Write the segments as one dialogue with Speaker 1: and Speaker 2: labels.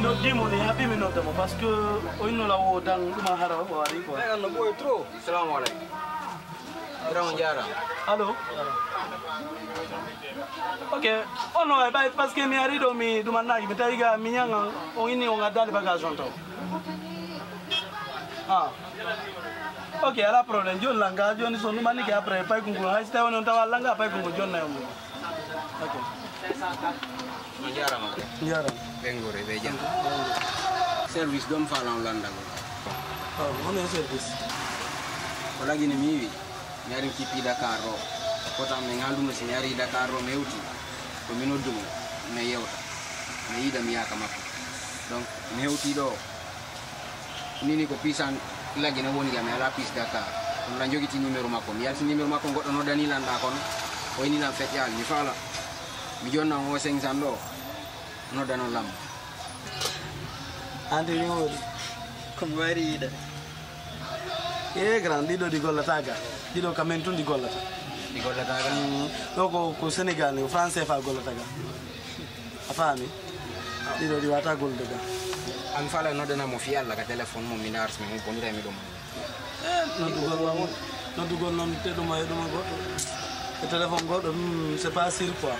Speaker 1: no dimoni happy mi no demo parce que o ino la wo dang duma hara o ari quoi.
Speaker 2: Eh no boy trop. Assalamu alaikum. Dram jara.
Speaker 1: Allô? Ok. Oh no, parce que mi ari do mi duma na mi taiga mi nyanga o ini o ngadali bagage onto. Ah. Ok, ala problème jon langa jon so numa ni ke après pay kungu hay sta wonon tawa langa pay kungu jon na yomu. Ok.
Speaker 2: Jara ma.
Speaker 1: Jara.
Speaker 2: Bengore be jang. Service dom falan landa go.
Speaker 1: Oh, on est service.
Speaker 2: Wala gini miwi. Nyari kipi Dakar ro. Kota me ngandu no nyari Dakar ro meuti. Ko mino dum me yewta. Me ida mi yaka makko. Donc meuti do. Nini ko pisan lagi na woni ga me ala pis Dakar. On la jogi ti numéro makko. Mi yalti numéro makko goddo no dani landa kon. O ni na fet yal mi fala. Mi jonna o 500 do. No dano lam.
Speaker 1: Andi ni wodi.
Speaker 2: Kom wari ida.
Speaker 1: Grandi do di gollataga. Dido kamentun di gollata.
Speaker 2: Di gollataga.
Speaker 1: Doko ko Senegal ni français fa gollataga. Afami. Dido di wata gollataga.
Speaker 2: Am fala no dana mo fi alla ka telephone mo mi nars mi mo ponira mi dum.
Speaker 1: No dugol non te dum ay dum go. Le téléphone go c'est pas sûr quoi.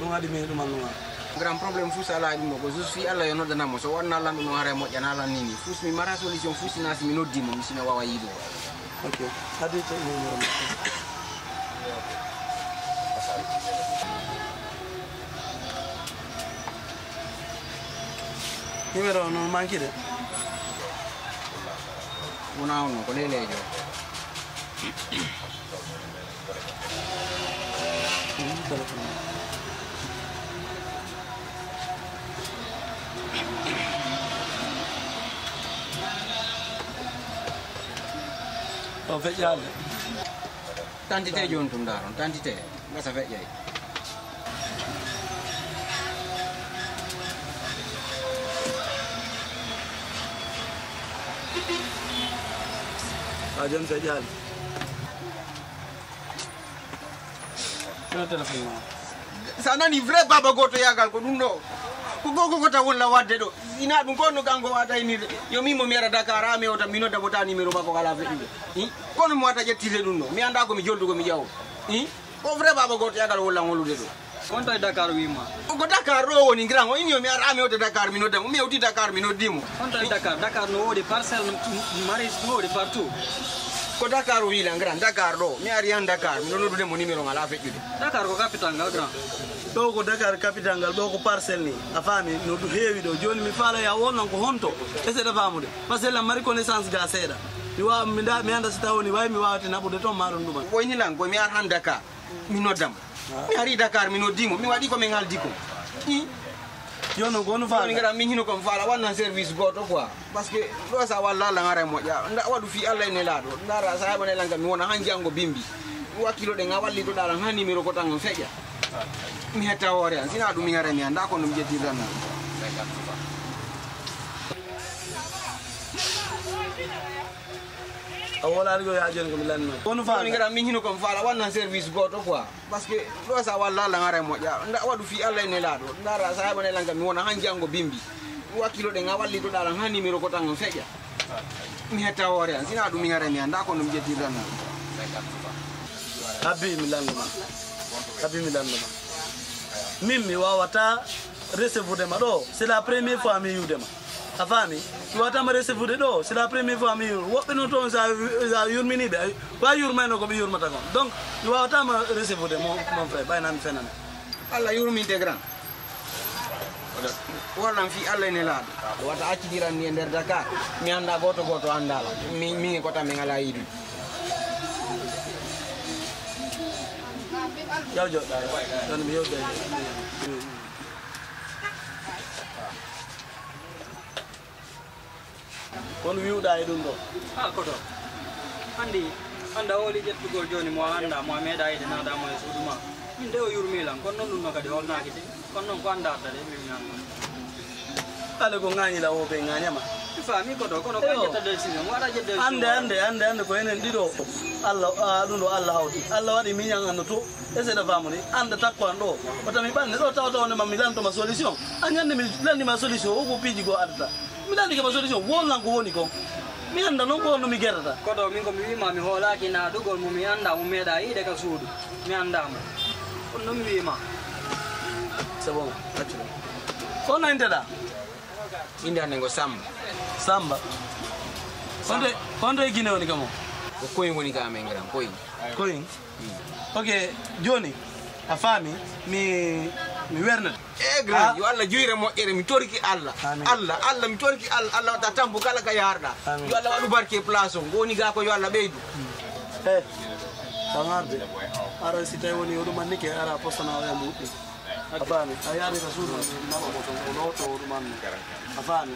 Speaker 1: Dum adi me dum anuma.
Speaker 2: Grand problème fous ala dum ko juste fi alla yo no dana mo so wonna lan no hare mo jana lan nini. Fous mi mara solution fous nasi mi no dimo mi sina wawa yido.
Speaker 1: Ok. Hadi te numéro. Numéro non manchi de.
Speaker 2: Una uno con le legge.
Speaker 1: Oh, fait yalla.
Speaker 2: Tanti te jontum daron, tanti te. Ngasa fe jay.
Speaker 1: Ajan fait yalla. Le téléphone.
Speaker 2: Sana ni vrai baba goto yagal ko dum do. Ko gogo gota wala wadde do. Ina dum ko no gango wata ni yo mimo mi ara Dakar ame o tam mino dabota numéro mako kala fe. Kono mo wata jettire dum no. Mi anda ko mi joldugo mi jaw. Ko vrai baba goto yagal wala ngolude do.
Speaker 3: On to Dakar wima.
Speaker 2: Ko Dakar ro woni grand o ini mi ara ame o Dakar mino demo. Mi oti Dakar mino dimo.
Speaker 3: On to Dakar no wodi parcelle maris no wodi partout.
Speaker 2: Ko Dakar wila grand Dakar do. Mi ari an Dakar mino no demo numéro ngala fe jude.
Speaker 3: Dakar ko capital ngal grand.
Speaker 1: Do ko Dakar capital ngal do ko parcelle ni afami no du heewi do joni mi fala ya wonon ko honto ese da famude parce que la mari connaissance ga seeda mi wa mi anda sita woni way mi wawati nabude to maron duma
Speaker 2: woni lan ko mi ar han Dakar mi noddam mi ari Dakar mi noddimo mi wadi ko mi ngaldi ko
Speaker 1: yono gonu fa
Speaker 2: mi ngara mi hino ko fala wana service goto quoi parce que do sa walla la ngare mo ja nda wadu fi Allah ne lado ndara sa bone langa mi wona han jango bimbi wakilo de ngawalli to dala han numéro ko tan feja mi hetta wore an sina dum mi ngare mi anda ko dum jetti tan
Speaker 1: awola rigo ya jen ko mi lanno gonu fa
Speaker 2: mi ngara mi hino ko fala wana service goto quoi parce que do sa walla la ngare mo ja nda wadu fi Allah ne lado ndara sa bone langa mi wona han jango bimbi wakilo de ngawalli to dala han numéro ko tan feja mi hetta wore an sina dum mi ngare mi anda ko dum jetti tan
Speaker 1: habi mi lanno Mimi wawata recevoir ma do c'est la première fois mi yudema afami wata ma recevoir do c'est la première fois mi yur wobbe no ton sa yurmini be wa yurmano ko be yurmata gon donc wata ma recevoir mon frère bayna mi fenan
Speaker 2: Allah yurmi de grand wala fi Allah ne laado wata accidiran ni nder Dakar mi anda goto andala mi ko tam mi ngala yidu
Speaker 1: yaw jo don mi yobbe kon wiuda e dum do
Speaker 3: ko do anda woli jettugol joni mo anda mo meeda ide nada mo suduma min de o yurmilan kon non dum no kadi holnaaki de kon non ko anda de min nan
Speaker 1: ale ko ngani la o be nganyama
Speaker 3: fami ko do kono ko jetta decision wara jetta
Speaker 1: ande ko enen dido Allah dundo Allah hawti Allah wadi mi nyanga to ese da famuni anda takwa ndo batami banne do taw ne mamilan to ma solution anyande mi landi ma solution o ko piji go adata mi landi ke ma solution wonna ko woni ko mi anda non ko no mi gerata
Speaker 3: ko do min ko mi wima mi hola ki na dugol mo mi anda mo meda ide ka suudu mi anda mo ko no mi wima
Speaker 1: c'est bon ko na indeda
Speaker 2: inde anengo
Speaker 1: samba konde gine woni kamo
Speaker 2: ko koy woni ka men gran koy
Speaker 1: okay joni afami mi werna
Speaker 2: gran yo Allah juyre mo ere mi torki Allah mi torki Allah ta tambu kala ka yarda yo Allah wadu barke place on goni ga ko yo Allah beydu
Speaker 1: tangarde ara sitay woni o dum manike ara postana o yambu afami ayari ka suru na ko to no to man afami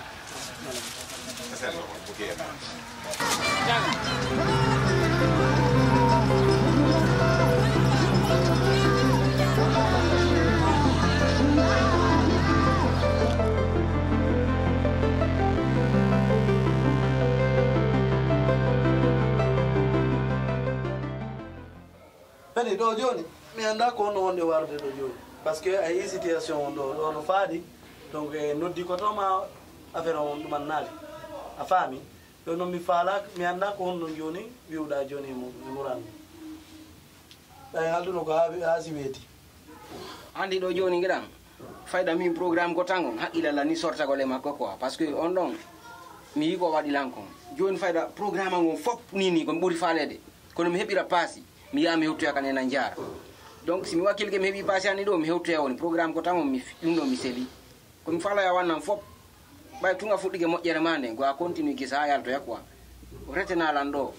Speaker 1: Bene do joni mi anda ko no wonde warde do joni parce que ay situation do faadi donc noddi ko to ma affaire on dum nali afami do no mi fala mi anda ko no joni wiuda joni mo muran ay aldo no ga asiweti
Speaker 2: andi do joni ngidan fayda mi programme ko tangon haqqila la ni sorta ko le makko quoi parce que on don mi ko wadi lankon joni fayda programme ngon fop nini ko buri falede kono mi hebira pasi mi yami hewtoya kanena njara donc si mi wakil ke mi hebi pasi ani do mi hewtoya woni programme ko tangon mi dum do mi seli ko mi fala ya wannan fop bay tunga fuddige mojjere mande go a continue ki sa yalto yakwa retena lando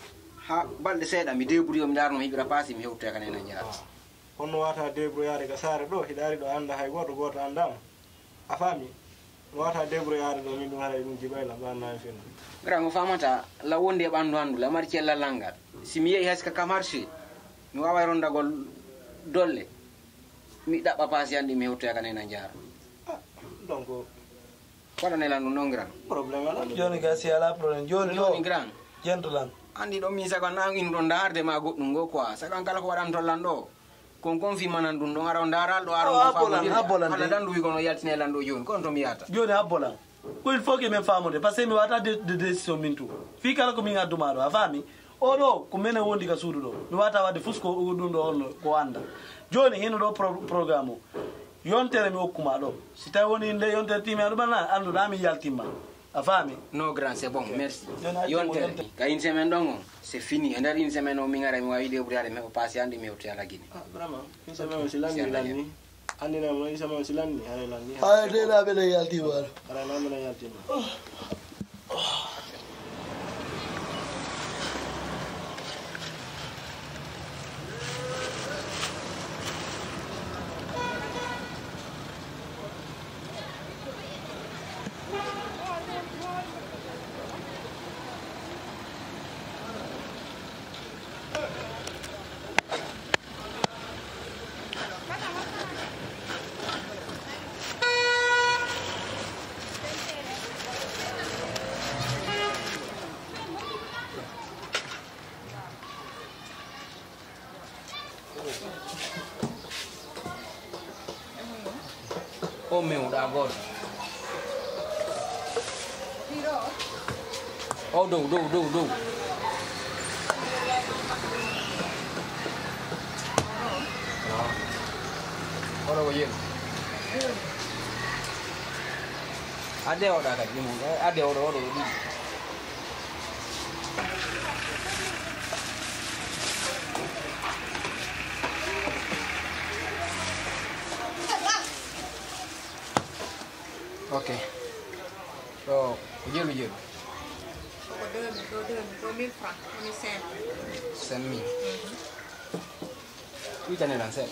Speaker 2: ha balde seeda mi deburi mi darno hibira pasi mi hewtoya kanena njara
Speaker 4: hono wata debro yaade ga sare do hidari do anda hay goto andama afami wata debro yaade do min dum hara dum jibayla banna fen
Speaker 2: gra mo famata la wonde bandu andu la marci la langal si mi yehi haska ka marché mi wawa ronda gol dolle mi dabba pasi andi mi hewtoya kanena njara
Speaker 4: donc
Speaker 2: wala ne lanu non grand
Speaker 4: problème ala
Speaker 1: joni ga si ala problème joni do
Speaker 2: grand
Speaker 1: jentulan
Speaker 2: andi do mi saga na in do ndarde ma goddum go quoi saga kala ko wadan tollan do kon fi manan dun do ngara ndaral do aro
Speaker 1: abolan
Speaker 2: ala dandu wi kono yaltine lando joni kon to mi yata
Speaker 1: joni abolan ko il faut que me famude parce que mi wata de décision min tout fi kala ko mi ngaduma do afami o do ko mena wondi ka suudu do mi wata wadde fusko dun do on ko anda joni hino do programme yontere mi okkuma do si tawi woni nde yontere timi adu bana andu da mi yaltima afami
Speaker 2: no grand c'est bon merci yontere ka une semaine dongo c'est fini andar une semaine o mi ngara mi wawi debriyade me ko passé andi mi hewti ala gini
Speaker 4: vraiment une semaine si lanni andi na mo une semaine si lanni ala lanni
Speaker 1: ay de la bele yaltima
Speaker 4: ala na bele yaltima
Speaker 2: o meu da agora oh do ora voglio ade ora ka dimo ade ora di ok so jelu
Speaker 5: Koko 2000 francs, on est
Speaker 2: 5.000 Kuita ne lanse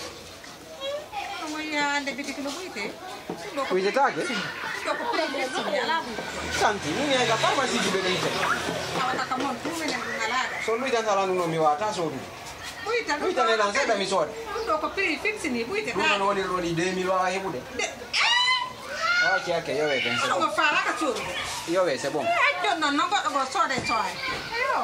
Speaker 5: Como ya de bitik no buite?
Speaker 2: Kuita tage
Speaker 5: Koko prende ala buite.
Speaker 2: santi ni ga pharmacy di benite
Speaker 5: Kawata kamon tu menen ngalaga.
Speaker 2: so lui dan sala no mi wata so du kuita ne lanse da mi so
Speaker 5: Ndo ko pri fix ni buite
Speaker 2: du no woni roni 2000 wa hebude okay yo e penso
Speaker 5: Ko fara ka churu.
Speaker 2: Yo c'est bon.
Speaker 5: Jon non non goɗɗo go soode soy. Ayo.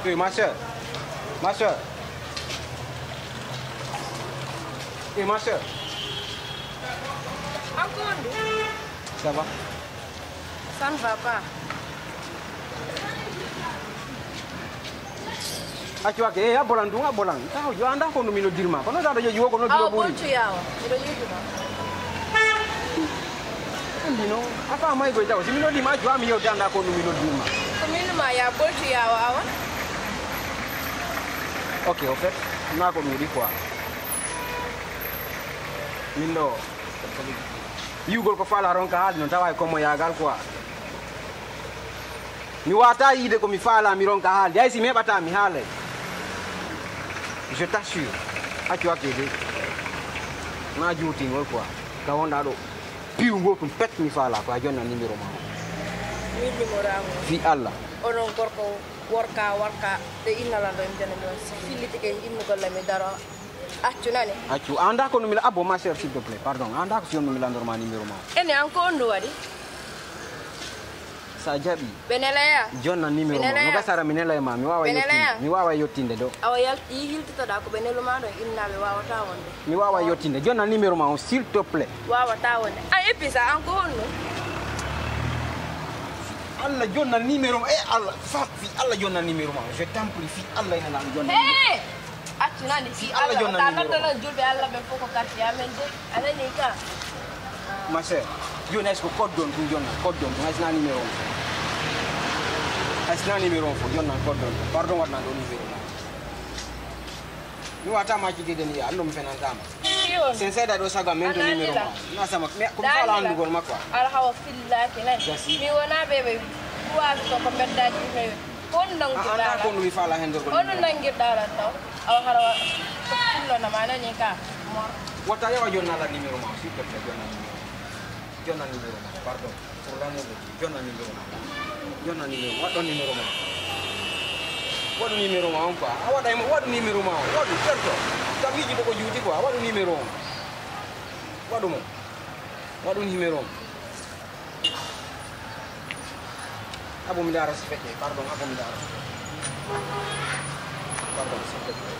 Speaker 2: Oui, ma soeur. Ma soeur. Oui, ma soeur.
Speaker 6: Encore,
Speaker 2: Ça va?
Speaker 6: ça ne va pas.
Speaker 2: Acu ake ya bolan dunga bolan. Tahu yo anda ko numino dirma. Kono da yo yo kono dilo
Speaker 6: Awa
Speaker 2: buri.
Speaker 6: boltu yawa. Ilo yuduma.
Speaker 2: Ndino aka mai go jaw simino di ma jo ami yo danda ko numino dirma.
Speaker 6: Kominu ma ya boltu yawa awa.
Speaker 2: Ok, en fait, na ko nuri quoi. Mindo. Yugol ko fala ronka hal no tawai ko mo yagal quoi. Mi wata ide ko mi fala mi ronka hal. Dai si me bata mi hale. Je t'assure. Acu ake de. Na juti ngol quoi. Ka wonda do. Piu ngo kum pet mi fala ko jonna numéro ma.
Speaker 6: Mi numéro
Speaker 2: Fi Allah.
Speaker 6: Onon gorko warka de innala do ndene do filiti ke innu golle mi daro accu nani
Speaker 2: Acu anda ko numila abo ma sœur s'il te plaît pardon anda ko si numila normal numéro ma.
Speaker 6: ene anko ndu wadi
Speaker 2: Sa jabi.
Speaker 6: beneleya
Speaker 2: Jonna numéro ma. No gasara minela ma mi wawa yottinde. Mi wawa yottinde do.
Speaker 6: awa yalti hiltito da ko benelu ma do innabe wawata wonde
Speaker 2: Mi wawa yottinde. Jonna numéro ma s'il te plaît.
Speaker 6: wawata wonde a episa anko honno
Speaker 2: Allah jonna numéro Allah fi Allah jonna numéro ma. Je t'en prie fi Allah ina la jonna.
Speaker 6: eh accu nani
Speaker 2: Fi Allah jonna numéro.
Speaker 6: ta la julbe Allah be foko karti amen de anani ka
Speaker 2: Ma sœur, yo n'est-ce que code don jonna code don ngasna numéro. Asna numéro fo jonna code don. Pardon wadna do numéro ma. Mi wata ma kiti den ya andom fenantama.
Speaker 6: kiwon
Speaker 2: Sincère do saga mento numéro ma. Na sama me ko fala andu gol makwa.
Speaker 6: alhawa fillaki nan mi wona ɓeɓe wawi to ko beddaji fewi on
Speaker 2: Anda
Speaker 6: nangirɗaɗa
Speaker 2: ko mi fala hendo gol.
Speaker 6: ono nangirɗaɗan taw awa hara fillonama nani ka mor
Speaker 2: Wata yawa jonna la numéro ma s'il te plaît jonna numéro. Jonna numéro ma. Pardon. Pour l'amour de Dieu. Jonna numéro ma. Jonna numéro. Wado numéro ma. Wado numéro ma quoi. Awada mo wado numéro ma. Wado certo. Tabiji ko juti quoi. Wado numéro. Wado mo. Wado numéro. Abu mi dara si fete. Pardon, abu mi dara. Pardon, s'il te plaît.